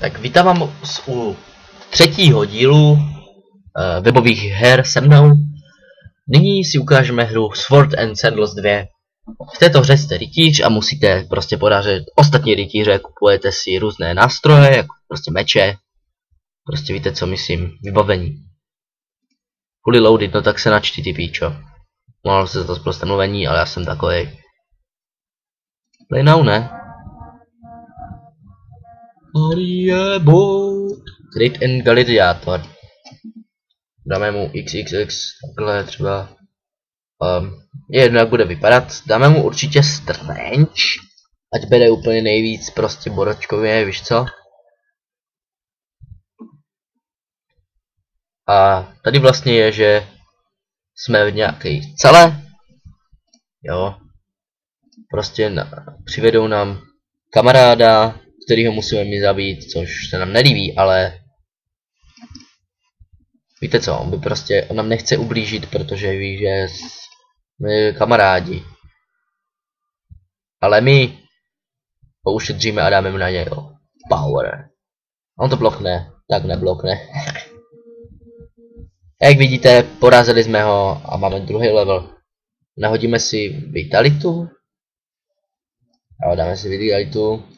Tak vítám vás u třetího dílu webových her se mnou. Nyní si ukážeme hru Sword and Sandals 2. V této hře jste rytíř a musíte prostě porážet ostatní rytíře, kupujete si různé nástroje, jako prostě meče. Prostě víte co myslím, vybavení. Fully loaded, no tak se načti ty píčo. Mohlo se za to prostě mluvení, ale já jsem takovej. Play now, ne? Grid and Gladiator. Dáme mu XXX, takhle třeba. Je jedno jak bude vypadat. Dáme mu určitě Strange. Ať bude úplně nejvíc prostě boročkově, víš co? A tady vlastně je, že jsme v nějaké celé. Jo. Prostě přivedou nám kamaráda, kterýho musíme mi zabít, což se nám nelíbí, ale víte co, on nám nechce ublížit, protože ví, že jsme kamarádi. Ale my ho ušetříme a dáme mu na něj power. On to blokne, tak neblokne. Jak vidíte, porazili jsme ho a máme druhý level. Nahodíme si vitalitu. A dáme si vitalitu.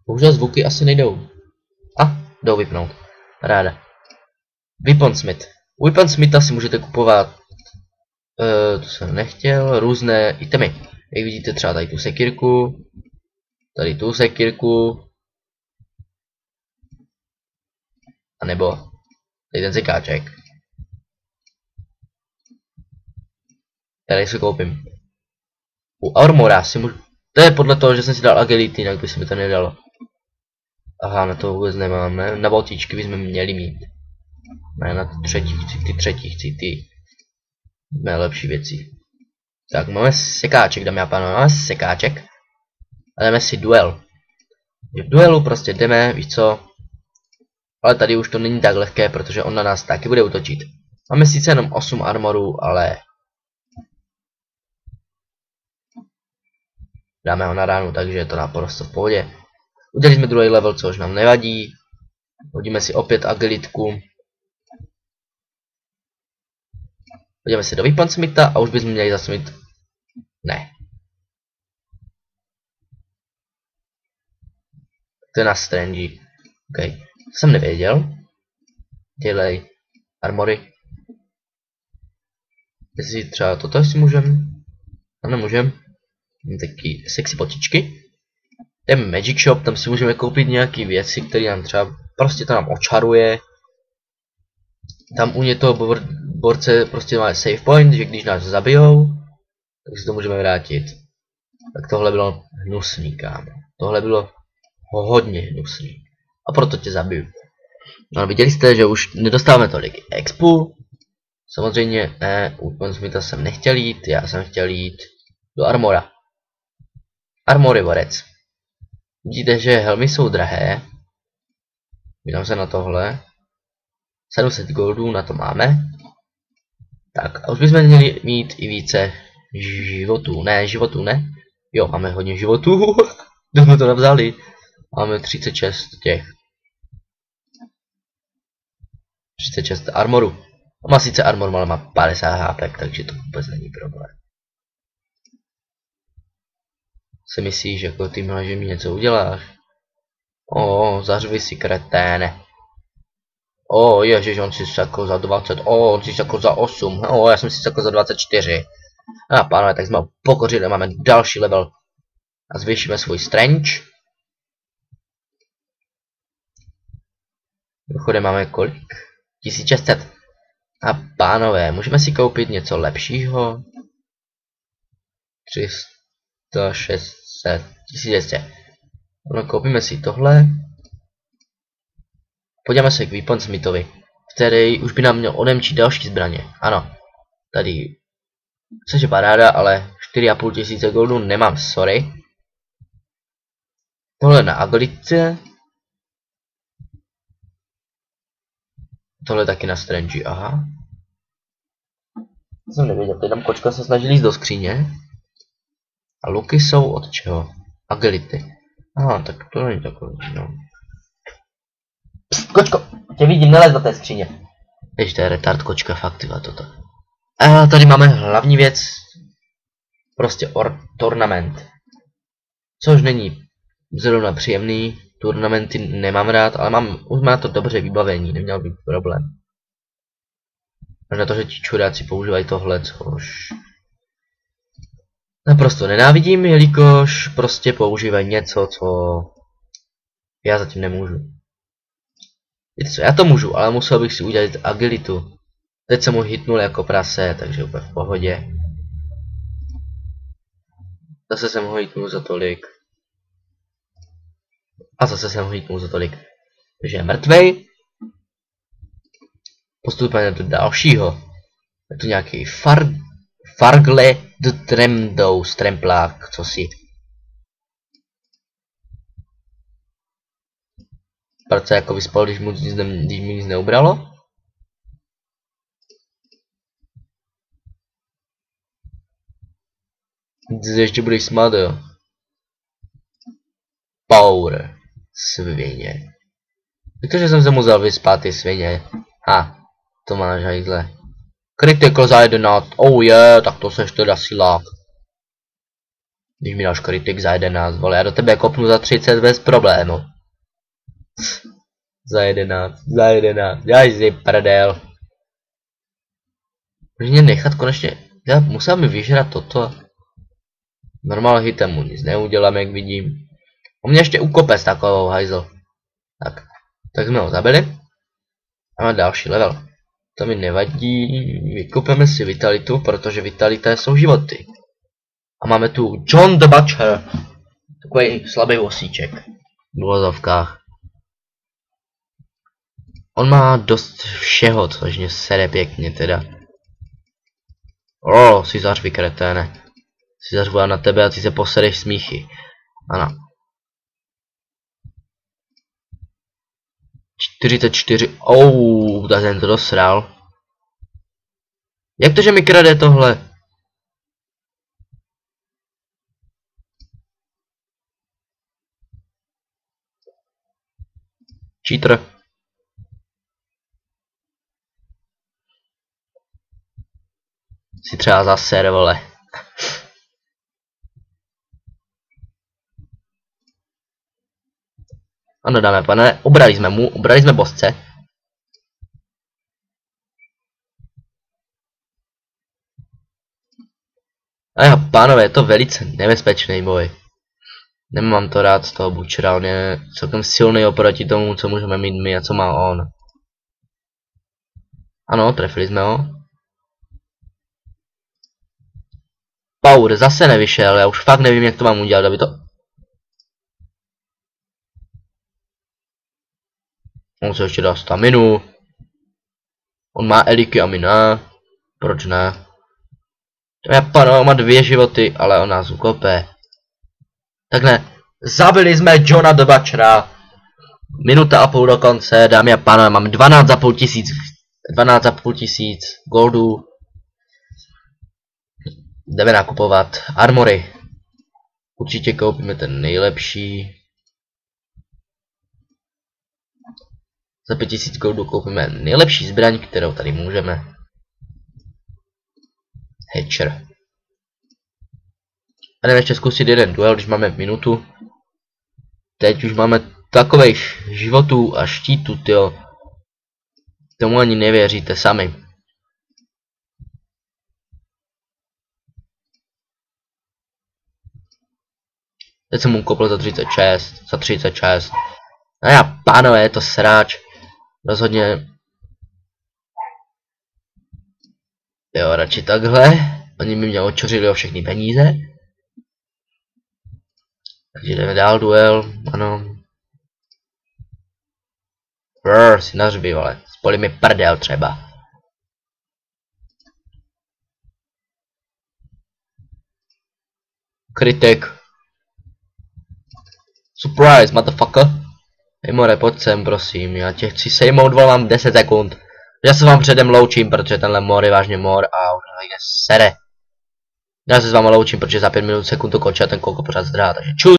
Bohužel zvuky asi nejdou. Jdou vypnout. Ráda. Weaponsmith. Weaponsmitha si můžete kupovat. To jsem nechtěl. Různé itemy. Jak vidíte třeba tady tu sekírku. Tady tu sekírku. A nebo tady ten sekáček. Tady si koupím. U Armora si můžu. To je podle toho, že jsem si dal agility, jinak by se mi to nedalo. Aha, na to vůbec nemáme. Na botičky bychom měli mít. Ne, na ty třetí chci ty mé lepší věci. Tak, máme sekáček, dámy a pánové, máme sekáček. A jdeme si duel. V duelu prostě jdeme, víš co. Ale tady už to není tak lehké, protože on na nás taky bude útočit. Máme sice jenom 8 armorů, ale dáme ho na ránu, takže je to naprosto v pohodě. Udělali jsme druhý level, což nám nevadí. Hodíme si opět agilitku. Hodíme si do Weaponsmitha a už bychom měli zase mít. Ne. To je na Strange. OK. Jsem nevěděl. Dělej armory. Jestli třeba toto si můžem. A nemůžem. Taky sexy botičky. Jdeme Magic Shop, tam si můžeme koupit nějaké věci, které nám třeba prostě to nám očaruje. Tam u toho borce prostě máme save point, že když nás zabijou, tak si to můžeme vrátit. Tak tohle bylo hnusný, kámo. Tohle bylo hodně hnusný. A proto tě zabiju. No viděli jste, že už nedostáváme tolik expu. Samozřejmě ne, u Weaponsmitha jsem nechtěl jít, já jsem chtěl jít do Armora. Armor je borec. Vidíte, že helmy jsou drahé. Vydám se na tohle. 700 goldů na to máme. Tak a už bychom měli mít i více životů. Ne, životů ne. Jo, máme hodně životů. Kdo jsme to navzali? Máme 36 těch. 36 armoru. Má sice armor, ale má 50 HP, takže to vůbec není problém. Si myslíš, jako ty že mi něco uděláš? Zařvi si, kreténe. Ježiš, on si sakl za 20, on si sakl za 8, já jsem si sakl za 24. A pánové, tak jsme ho pokořili, máme další level. A zvýšíme svůj Strange. Dochodem máme kolik? 1600. A pánové, můžeme si koupit něco lepšího? 300, 600, 1200. No, koupíme si tohle. Podíváme se k Weaponsmithovi, který už by nám měl odemčit další zbraně. Ano, tady což je paráda, ale 4500 goldů nemám, sorry. Tohle na agilitě. Tohle taky na Strange, aha. Jsem nevěděl, tady tam kočka se snaží jít do skříně. A luky jsou od čeho? Agility. Aha, tak to není takový, no. Pst, kočko, tě vidím, nelez do té skříně. Jež to je retard kočka, fakt tyhle toto. A tady máme hlavní věc. Prostě tournament. Což není zrovna příjemný. Turnamenty nemám rád, ale už má to dobře vybavení, neměl být problém. Na to, že ti čuráci používají tohle, což naprosto nenávidím, jelikož prostě používají něco, co já zatím nemůžu. Víte co, já to můžu, ale musel bych si udělat agilitu. Teď jsem mu hitnul jako prase, takže úplně v pohodě. Zase jsem ho hitnul za tolik. A zase jsem ho hitnul za tolik. Takže je mrtvej. Postupujeme do dalšího. Je to nějaký Fargle de Tremdou, stremplák, co si. Proč se jako vyspal, když mu nic neubralo? Ty ještě budeš smát, jo. Power. Svině. Protože jsem se musel vyspat, ty svině. Ha, to máš hajzle. Kritikl za 11. Oh je, tak to seš teda silák. Když mi dáš kritik za 11, vole, já do tebe kopnu za 30 bez problému. Za 11, já si prdel. Můžu mě nechat konečně, já musel mi vyžrat toto. Normál hitem mu nic neudělám, jak vidím. On mě ještě ukope s takovou hajzl. Tak jsme ho zabili. A máme další level. To mi nevadí, vykupeme si vitalitu, protože vitalita jsou životy. A máme tu John the Butcher. Takový slabý osíček. V vozovkách. On má dost všeho, což mě sere pěkně teda. Cizař vykreténe. Cizař volá na tebe a ty se posereš smíchy. Ano. 44, tak jsem to dosral. Jak to, že mi krade tohle? Cheater. Si třeba zaser, vole. Ano, dáme pane, obrali jsme bosce. A jo, pánové, je to velice nebezpečný boj. Nemám to rád z toho Butchera, on je celkem silný oproti tomu, co můžeme mít my a co má on. Ano, trefili jsme ho. Power zase nevyšel, já už fakt nevím, jak to mám udělat, aby to... On se ještě dá staminu. On má eliky a my ne. Proč ne? Japan má 2 životy, ale on nás ukope. Tak ne. Zabili jsme Johna the Butchera. Minuta a půl do konce, dámy a pánové, mám 12,5 tisíc goldů. Jdeme nakupovat armory. Určitě koupíme ten nejlepší. Za 5000 goldů koupíme nejlepší zbraň, kterou tady můžeme. Hatcher. A jdeme ještě zkusit jeden duel, když máme minutu. Teď už máme takových životů a štítů, tyjo. Tomu ani nevěříte sami. Teď jsem mu kopl za 36. A já, pánové, je to sráč. Rozhodně. Jo, radši takhle. Oni mi mě očořili o všechny peníze. Takže jdeme dál, duel, ano. Si nařvi, vole. Spoli mi prdel třeba. Kritik. Surprise, motherfucker. Hej more, pojď sem, prosím, já tě chci sejmout, mám 10 sekund. Já se vám předem loučím, protože tenhle mor je vážně mor a už nejde sere. Já se s váma loučím, protože za 5 minut sekund to končí a ten kolko pořád zdrhá, takže čus.